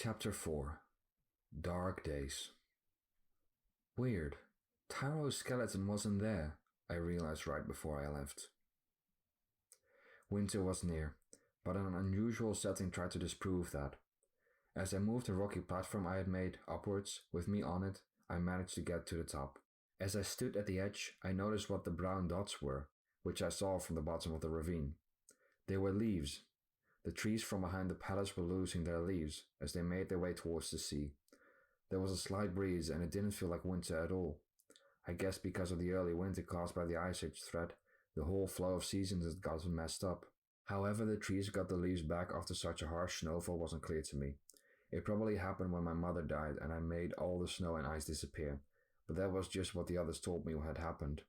Chapter 4 Dark Days. Weird. Taro's skeleton wasn't there, I realized right before I left. Winter was near, but an unusual setting tried to disprove that. As I moved the rocky platform I had made upwards, with me on it, I managed to get to the top. As I stood at the edge, I noticed what the brown dots were, which I saw from the bottom of the ravine. They were leaves. The trees from behind the palace were losing their leaves as they made their way towards the sea. There was a slight breeze and it didn't feel like winter at all. I guess because of the early winter caused by the Ice Age threat, the whole flow of seasons had gotten messed up. However the trees got the leaves back after such a harsh snowfall wasn't clear to me. It probably happened when my mother died and I made all the snow and ice disappear, but that was just what the others told me had happened.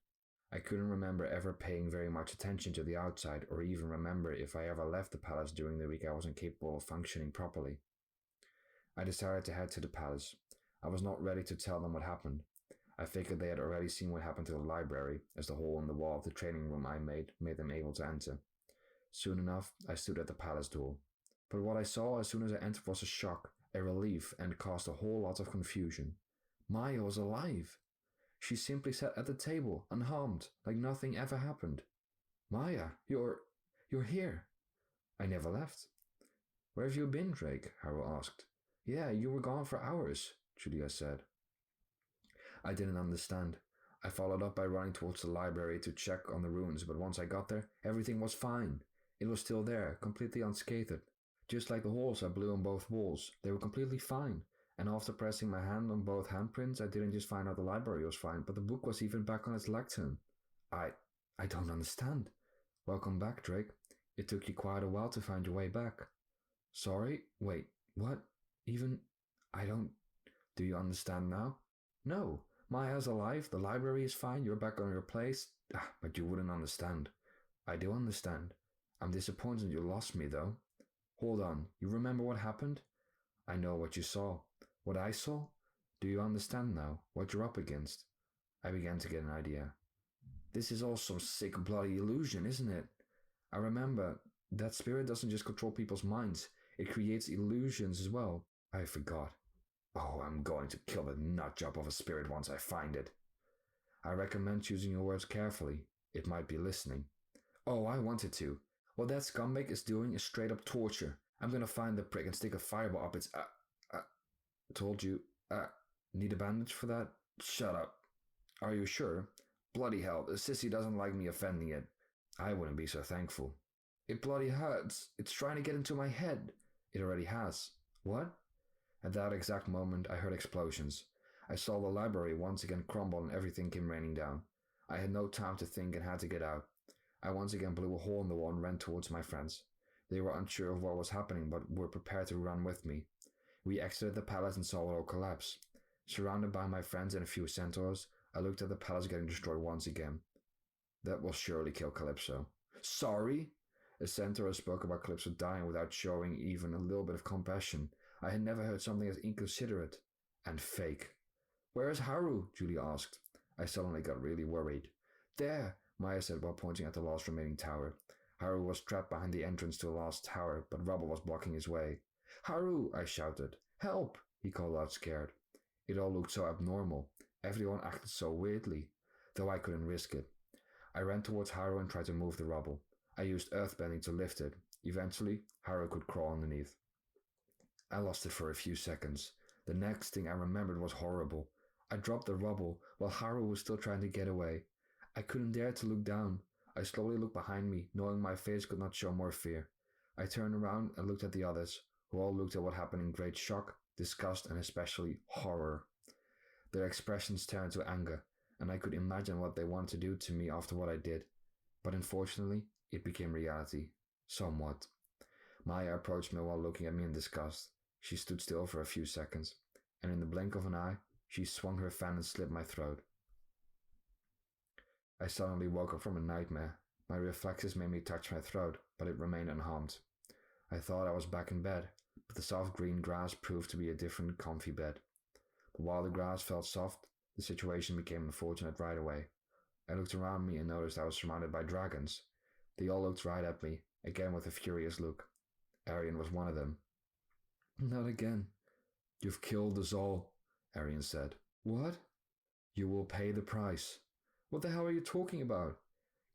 I couldn't remember ever paying very much attention to the outside or even remember if I ever left the palace during the week I wasn't capable of functioning properly. I decided to head to the palace. I was not ready to tell them what happened. I figured they had already seen what happened to the library, as the hole in the wall of the training room I made them able to enter. Soon enough, I stood at the palace door. But what I saw as soon as I entered was a shock, a relief, and caused a whole lot of confusion. Maya was alive. She simply sat at the table, unharmed, like nothing ever happened. Maya, you're here. I never left. Where have you been, Drake? Harold asked. Yeah, you were gone for hours, Julia said. I didn't understand. I followed up by running towards the library to check on the ruins, but once I got there, everything was fine. It was still there, completely unscathed. Just like the holes I blew on both walls, they were completely fine. And after pressing my hand on both handprints, I didn't just find out the library was fine, but the book was even back on its lectern. I don't understand. Welcome back, Drake. It took you quite a while to find your way back. Sorry? Wait, what? Do you understand now? No. Maya's alive, the library is fine, you're back on your place. But you wouldn't understand. I do understand. I'm disappointed you lost me, though. Hold on, you remember what happened? I know what you saw. What I saw? Do you understand now, what you're up against? I began to get an idea. This is all some sick bloody illusion, isn't it? I remember, that spirit doesn't just control people's minds, it creates illusions as well. I forgot. Oh, I'm going to kill the nutjob of a spirit once I find it. I recommend choosing your words carefully. It might be listening. Oh, I wanted to. What that scumbag is doing is straight up torture. I'm gonna find the prick and stick a fireball up its... Told you. Need a bandage for that? Shut up. Are you sure? Bloody hell, the sissy doesn't like me offending it. I wouldn't be so thankful. It bloody hurts. It's trying to get into my head. It already has. What? At that exact moment, I heard explosions. I saw the library once again crumble and everything came raining down. I had no time to think and had to get out. I once again blew a hole in the wall and ran towards my friends. They were unsure of what was happening, but were prepared to run with me. We exited the palace and saw it all collapse. Surrounded by my friends and a few centaurs, I looked at the palace getting destroyed once again. That will surely kill Calypso. Sorry? A centaur spoke about Calypso dying without showing even a little bit of compassion. I had never heard something as inconsiderate and fake. Where is Haru? Julie asked. I suddenly got really worried. There, Maya said while pointing at the last remaining tower. Haru was trapped behind the entrance to the last tower, but rubble was blocking his way. Haru! I shouted. Help! He called out scared. It all looked so abnormal. Everyone acted so weirdly, though I couldn't risk it. I ran towards Haru and tried to move the rubble. I used earthbending to lift it. Eventually, Haru could crawl underneath. I lost it for a few seconds. The next thing I remembered was horrible. I dropped the rubble while Haru was still trying to get away. I couldn't dare to look down. I slowly looked behind me, knowing my face could not show more fear. I turned around and looked at the others, who all looked at what happened in great shock, disgust, and especially horror. Their expressions turned to anger, and I could imagine what they wanted to do to me after what I did. But unfortunately, it became reality. Somewhat. Maya approached me while looking at me in disgust. She stood still for a few seconds, and in the blink of an eye, she swung her fan and slit my throat. I suddenly woke up from a nightmare. My reflexes made me touch my throat, but it remained unharmed. I thought I was back in bed, but the soft green grass proved to be a different, comfy bed. But while the grass felt soft, the situation became unfortunate right away. I looked around me and noticed I was surrounded by dragons. They all looked right at me, again with a furious look. Arian was one of them. Not again. You've killed us all, Arian said. What? You will pay the price. What the hell are you talking about?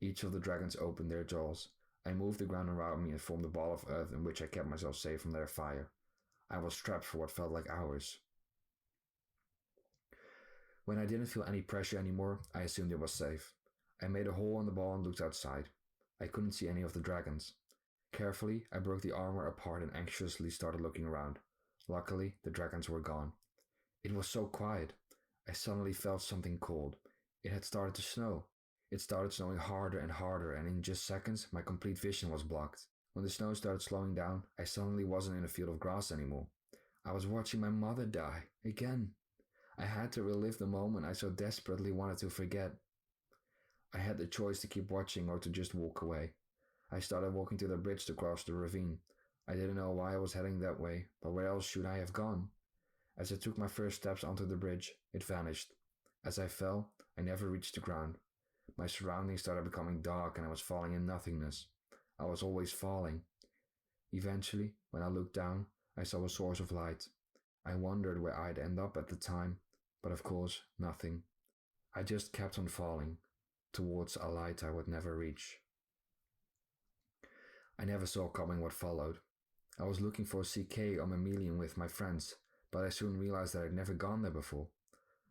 Each of the dragons opened their jaws. I moved the ground around me and formed a ball of earth in which I kept myself safe from their fire. I was trapped for what felt like hours. When I didn't feel any pressure anymore, I assumed it was safe. I made a hole in the ball and looked outside. I couldn't see any of the dragons. Carefully, I broke the armor apart and anxiously started looking around. Luckily, the dragons were gone. It was so quiet. I suddenly felt something cold. It had started to snow. It started snowing harder and harder, and in just seconds, my complete vision was blocked. When the snow started slowing down, I suddenly wasn't in a field of grass anymore. I was watching my mother die, again. I had to relive the moment I so desperately wanted to forget. I had the choice to keep watching or to just walk away. I started walking to the bridge to cross the ravine. I didn't know why I was heading that way, but where else should I have gone? As I took my first steps onto the bridge, it vanished. As I fell, I never reached the ground. My surroundings started becoming dark and I was falling in nothingness. I was always falling. Eventually, when I looked down, I saw a source of light. I wondered where I'd end up at the time, but of course, nothing. I just kept on falling, towards a light I would never reach. I never saw coming what followed. I was looking for CK or Mammalian with my friends, but I soon realized that I'd never gone there before.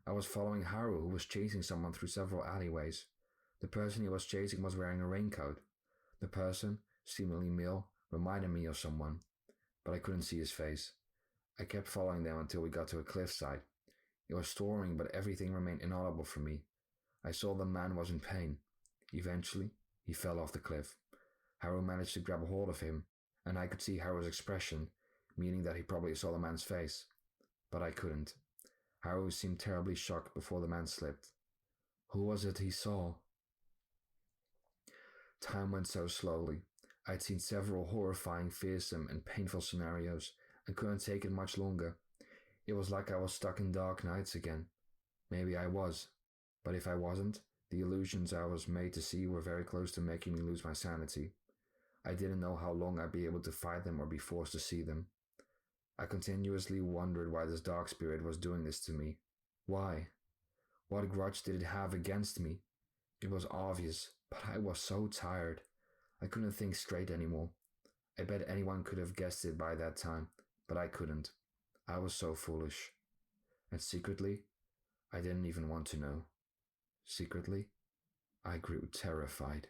I was following Haru, who was chasing someone through several alleyways. The person he was chasing was wearing a raincoat. The person, seemingly male, reminded me of someone, but I couldn't see his face. I kept following them until we got to a cliffside. It was storming, but everything remained inaudible for me. I saw the man was in pain. Eventually, he fell off the cliff. Haru managed to grab a hold of him, and I could see Haru's expression, meaning that he probably saw the man's face. But I couldn't. Haru seemed terribly shocked before the man slipped. Who was it he saw? Time went so slowly. I'd seen several horrifying, fearsome, and painful scenarios, and couldn't take it much longer. It was like I was stuck in dark nights again. Maybe I was. But if I wasn't, the illusions I was made to see were very close to making me lose my sanity. I didn't know how long I'd be able to fight them or be forced to see them. I continuously wondered why this dark spirit was doing this to me. Why? What grudge did it have against me? It was obvious, but I was so tired. I couldn't think straight anymore. I bet anyone could have guessed it by that time, but I couldn't. I was so foolish. And secretly, I didn't even want to know. Secretly, I grew terrified.